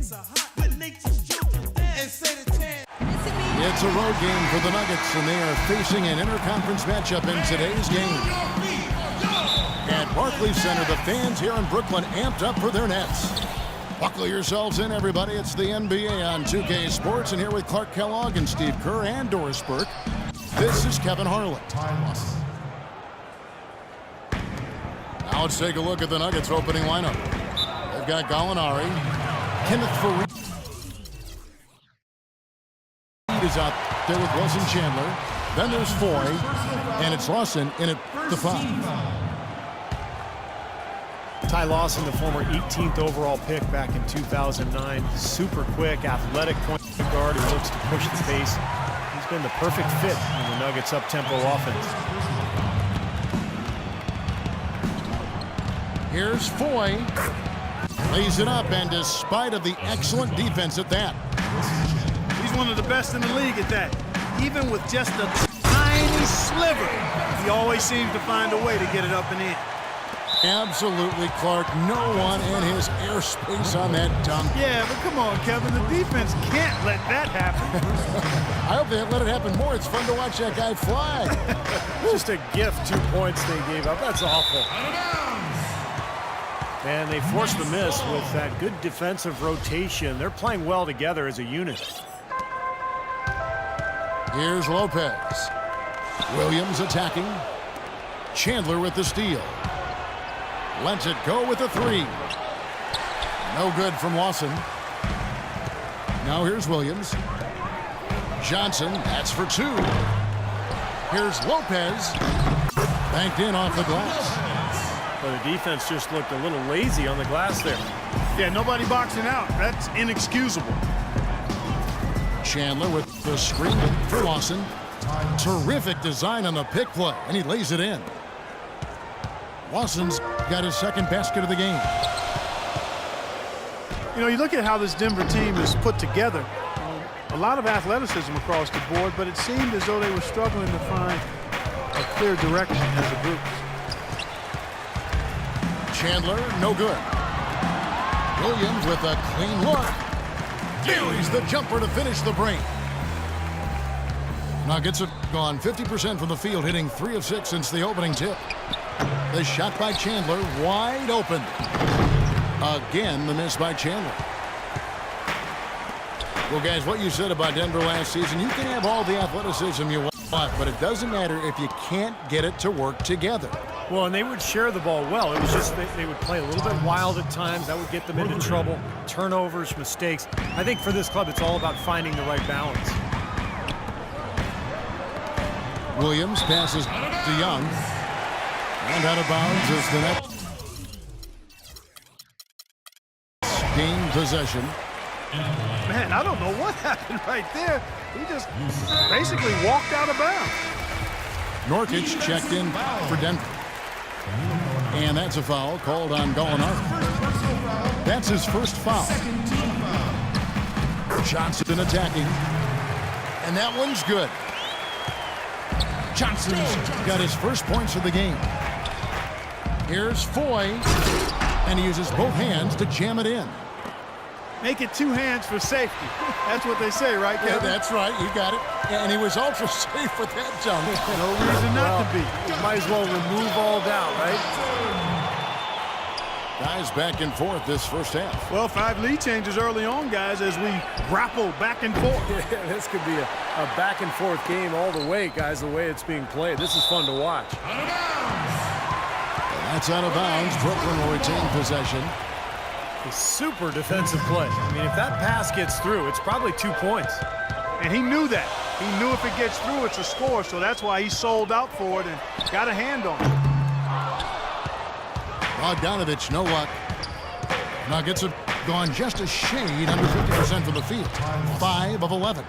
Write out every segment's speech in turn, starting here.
It's a road game for the Nuggets, and they are facing an interconference matchup in today's game. At Barclays Center, the fans here in Brooklyn amped up for their Nets. Buckle yourselves in, everybody. It's the NBA on 2K Sports, and here with Clark Kellogg and Steve Kerr and Doris Burke, this is Kevin Harlan. Now let's take a look at the Nuggets opening lineup. They've got Gallinari, Kenneth Faried is out there with Wilson Chandler. Then there's Foy, and it's Lawson in at the 5. Ty Lawson, the former 18th overall pick back in 2009. Super quick, athletic point guard who looks to push the pace. He's been the perfect fit in the Nuggets' up-tempo offense. Here's Foy. Lays it up, and despite of the excellent defense at that. He's one of the best in the league at that. Even with just a tiny sliver, he always seems to find a way to get it up and in. Absolutely, Clark. No one in his airspace on that dunk. Yeah, but come on, Kevin. The defense can't let that happen. I hope they let it happen more. It's fun to watch that guy fly. Just a gift, 2 points they gave up. That's awful. And they forced the miss with that good defensive rotation. They're playing well together as a unit. Here's Lopez. Williams attacking. Chandler with the steal. Lets it go with the 3. No good from Lawson. Now here's Williams. Johnson, that's for 2. Here's Lopez. Banked in off the glass. But the defense just looked a little lazy on the glass there. Yeah, nobody boxing out. That's inexcusable. Chandler with the screen for Lawson. Terrific design on the pick play, and he lays it in. Lawson's got his second basket of the game. You know, you look at how this Denver team is put together. A lot of athleticism across the board, but it seemed as though they were struggling to find a clear direction as a group. Chandler, no good. Williams with a clean look. Buries the jumper to finish the break. Nuggets have gone 50% from the field, hitting 3 of 6 since the opening tip. The shot by Chandler, wide open. Again, the miss by Chandler. Well, guys, what you said about Denver last season, you can have all the athleticism you want, but it doesn't matter if you can't get it to work together. Well, and they would share the ball well. It was just they would play a little bit wild at times. That would get them into trouble. Turnovers, mistakes. I think for this club, it's all about finding the right balance. Williams passes to Young. And out of bounds is the net. Gain possession. Man, I don't know what happened right there. He just basically walked out of bounds. Nurkic checked in for Denver. And that's a foul called on Gallinari. That's his first foul. Johnson attacking. And that one's good. Johnson's got his first points of the game. Here's Foy. And he uses both hands to jam it in. Make it 2 hands for safety. That's what they say, right, Kevin? Yeah, that's right. You got it. And he was ultra safe with that jump. No reason not to be. You might as well remove all doubt, right? Guys back and forth this first half. Well, 5 lead changes early on, guys, as we grapple back and forth. Yeah, this could be a back and forth game all the way, guys, the way it's being played. This is fun to watch. That's out of bounds. Brooklyn will retain possession. A super defensive play. I mean, if that pass gets through, it's probably 2 points. And he knew that. He knew if it gets through, it's a score, so that's why he sold out for it and got a hand on it. Bogdanovich, no luck. Nuggets have gone just a shade under 50% from the field. 5 of 11.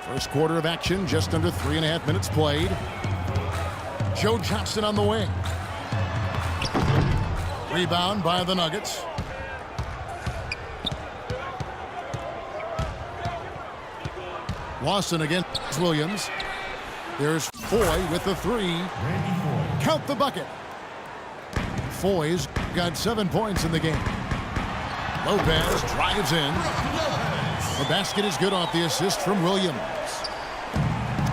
First quarter of action, just under 3.5 minutes played. Joe Johnson on the wing. Rebound by the Nuggets. Lawson against Williams. There's Foy with the 3. Count the bucket. Foy's got 7 points in the game. Lopez drives in. The basket is good off the assist from Williams.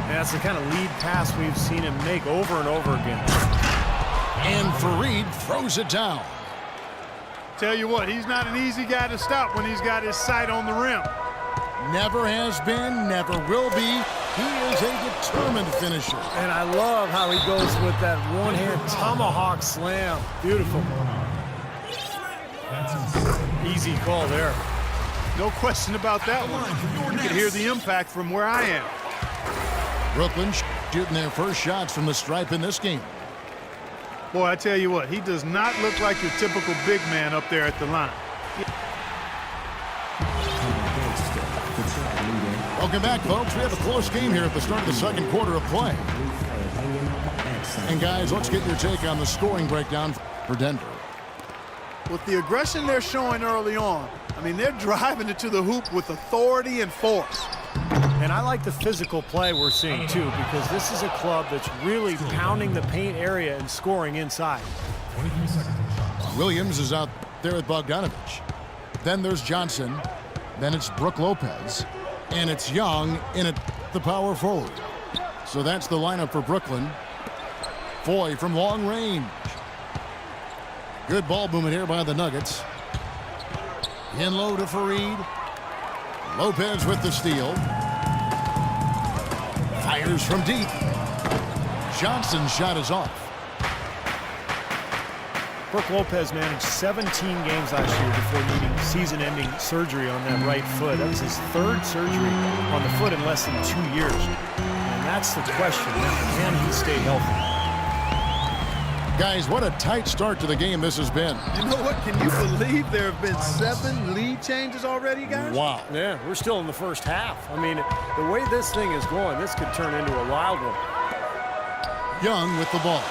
That's the kind of lead pass we've seen him make over and over again. And Fareed throws it down. Tell you what, he's not an easy guy to stop when he's got his sight on the rim. Never has been, never will be. He is a determined finisher. And I love how he goes with that one-hand tomahawk slam. Beautiful. Easy call there. No question about that one. You can hear the impact from where I am. Brooklyn shooting their first shots from the stripe in this game. Boy, I tell you what, he does not look like your typical big man up there at the line. Welcome back, folks. We have a close game here at the start of the second quarter of play. And guys, let's get your take on the scoring breakdown for Denver. With the aggression they're showing early on, I mean, they're driving it to the hoop with authority and force. And I like the physical play we're seeing, too, because this is a club that's really pounding the paint area and scoring inside. Williams is out there with Bogdanovich. Then there's Johnson. Then it's Brook Lopez. And it's Young in at the power forward. So that's the lineup for Brooklyn. Foy from long range. Good ball movement here by the Nuggets. In low to Fareed. Lopez with the steal. Fires from deep. Johnson's shot is off. Brook Lopez managed 17 games last year before needing season-ending surgery on that right foot. That was his third surgery on the foot in less than 2 years. And that's the question. Can he stay healthy? Guys, what a tight start to the game this has been. You know what? Can you believe there have been 7 lead changes already, guys? Wow. Yeah, we're still in the first half. I mean, the way this thing is going, this could turn into a wild one. Young with the ball.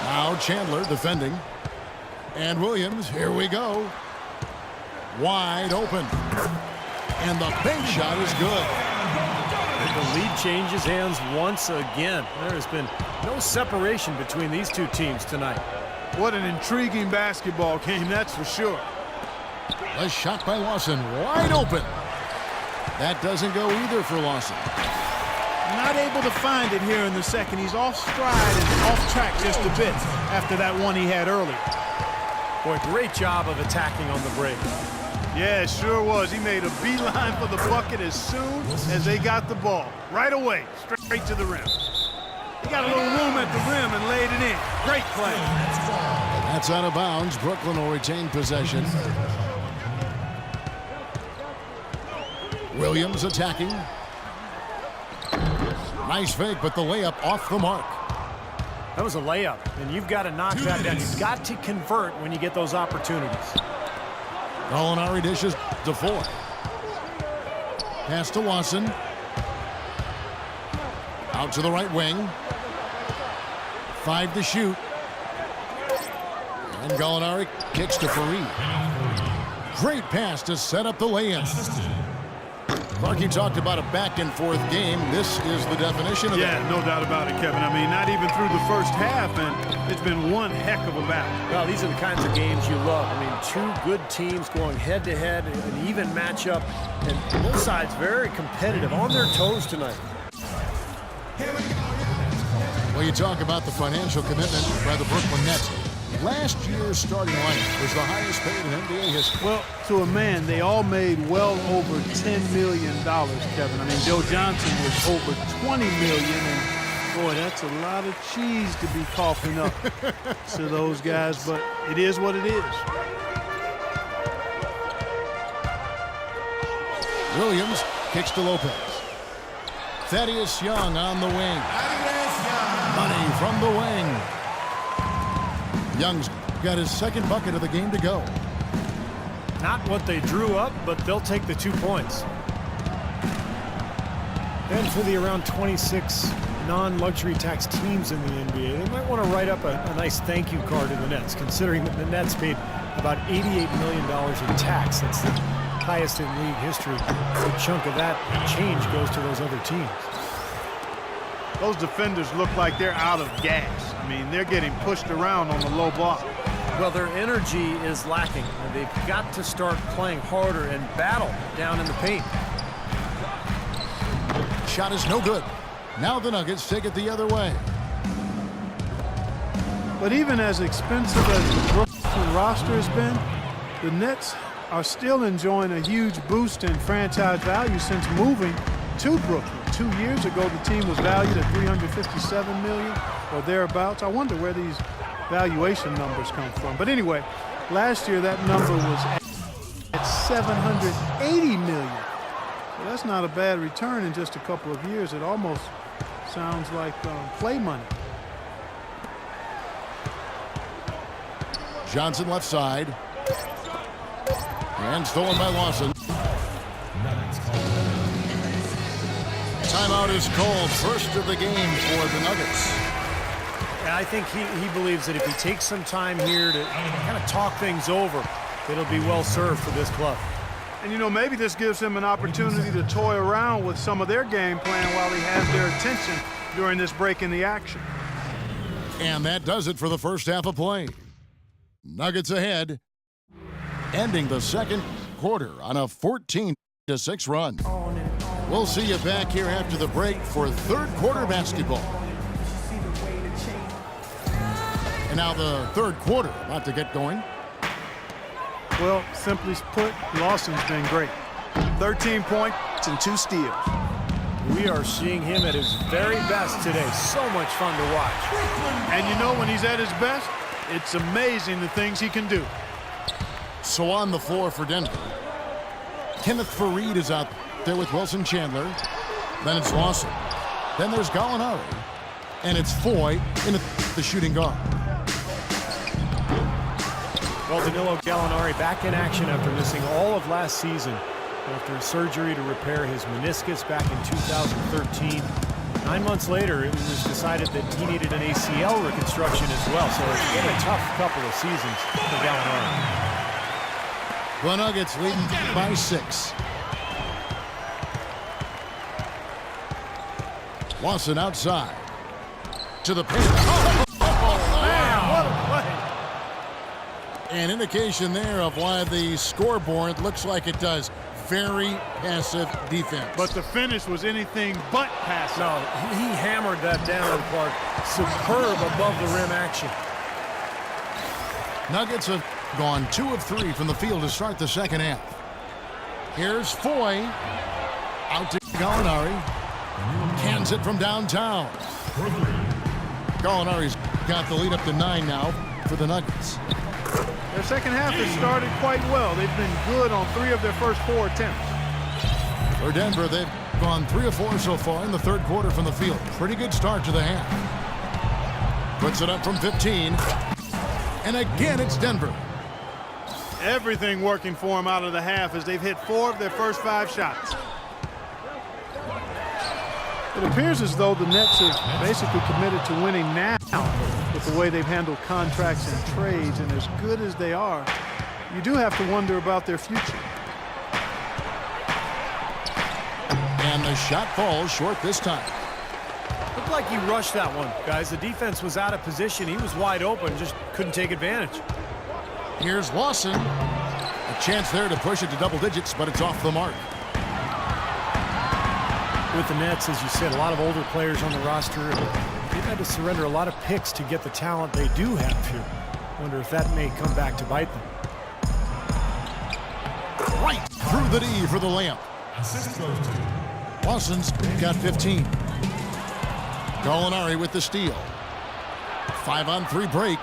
Now Chandler defending. And Williams, here we go. Wide open. And the bank shot is good. The lead changes hands once again. There has been no separation between these two teams tonight. What an intriguing basketball game, that's for sure. A shot by Lawson, wide open. That doesn't go either for Lawson. Not able to find it here in the second. He's off stride and off track just a bit after that one he had earlier. Boy, great job of attacking on the break. Yeah, it sure was. He made a beeline for the bucket as soon as they got the ball. Right away, straight to the rim. He got a little room at the rim and laid it in. Great play. That's out of bounds. Brooklyn will retain possession. Williams attacking. Nice fake, but the layup off the mark. That was a layup, and you've got to knock that down. You've got to convert when you get those opportunities. Gallinari dishes to Foy. Pass to Lawson. Out to the right wing. 5 to shoot. And Gallinari kicks to Fareed. Great pass to set up the lay-in. Clarkie talked about a back-and-forth game. This is the definition of that. Yeah, no doubt about it, Kevin. I mean, not even through the first half, and it's been one heck of a battle. Well, these are the kinds of games you love. I mean, two good teams going head-to-head, an even matchup, and both sides very competitive, on their toes tonight. Well, you talk about the financial commitment by the Brooklyn Nets. Last year's starting lineup was the highest paid in NBA history. Well, to a man, they all made well over $10 million, Kevin. I mean, Joe Johnson was over $20 million, and boy, that's a lot of cheese to be coughing up to those guys, but it is what it is. Williams kicks to Lopez. Thaddeus Young on the wing. Money from the wing. Young's got his second bucket of the game to go. Not what they drew up, but they'll take the 2 points. And for the around 26 non-luxury tax teams in the NBA, they might want to write up a nice thank you card to the Nets, considering that the Nets paid about $88 million in tax. That's the highest in league history. A good chunk of that change goes to those other teams. Those defenders look like they're out of gas. I mean, they're getting pushed around on the low block. Well, their energy is lacking. They've got to start playing harder and battle down in the paint. Shot is no good. Now the Nuggets take it the other way. But even as expensive as the Brooklyn roster has been, the Nets are still enjoying a huge boost in franchise value since moving to Brooklyn. 2 years ago, the team was valued at $357 million or thereabouts. I wonder where these valuation numbers come from. But anyway, last year that number was at $780 million. So that's not a bad return in just a couple of years. It almost sounds like play money. Johnson left side. And stolen by Lawson. Timeout is called. First of the game for the Nuggets. And I think he believes that if he takes some time here to kind of talk things over, it'll be well served for this club. And, you know, maybe this gives him an opportunity to toy around with some of their game plan while he has their attention during this break in the action. And that does it for the first half of play. Nuggets ahead, ending the second quarter on a 14-6 run. We'll see you back here after the break for third quarter basketball. And now the third quarter about to get going. Well, simply put, Lawson's been great. 13 points and 2 steals. We are seeing him at his very best today. So much fun to watch. And you know when he's at his best, it's amazing the things he can do. So on the floor for Denver, Kenneth Faried is out there with Wilson Chandler. Then it's Lawson. Then there's Gallinari. And it's Foy in the shooting guard. Well, Danilo Gallinari back in action after missing all of last season after surgery to repair his meniscus back in 2013. 9 months later, it was decided that he needed an ACL reconstruction as well, so it's been a tough couple of seasons for Gallinari. The Nuggets leading by 6. Lawson outside. To the paint. Man, what a play. An indication there of why the scoreboard looks like it does. Very passive defense. But the finish was anything but passive. No, he hammered that down to the park. Superb above the rim action. Nuggets have gone 2 of 3 from the field to start the second half. Here's Foy. Out to Gallinari. Cans it from downtown. Gallinari's got the lead up to 9 now for the Nuggets. Their second half has started quite well. They've been good on 3 of their first 4 attempts. For Denver, they've gone 3 of 4 so far in the third quarter from the field. Pretty good start to the half. Puts it up from 15. And again, it's Denver. Everything working for them out of the half as they've hit 4 of their first 5 shots. It appears as though the Nets have basically committed to winning now with the way they've handled contracts and trades, and as good as they are, you do have to wonder about their future. And the shot falls short this time. Looked like he rushed that one, guys. The defense was out of position. He was wide open, just couldn't take advantage. Here's Lawson. A chance there to push it to double digits, but it's off the mark. With the Nets, as you said, a lot of older players on the roster. They've had to surrender a lot of picks to get the talent they do have here. Wonder if that may come back to bite them. Right through the D for the layup. Lawson's got 15. Gallinari with the steal. 5-on-3 break.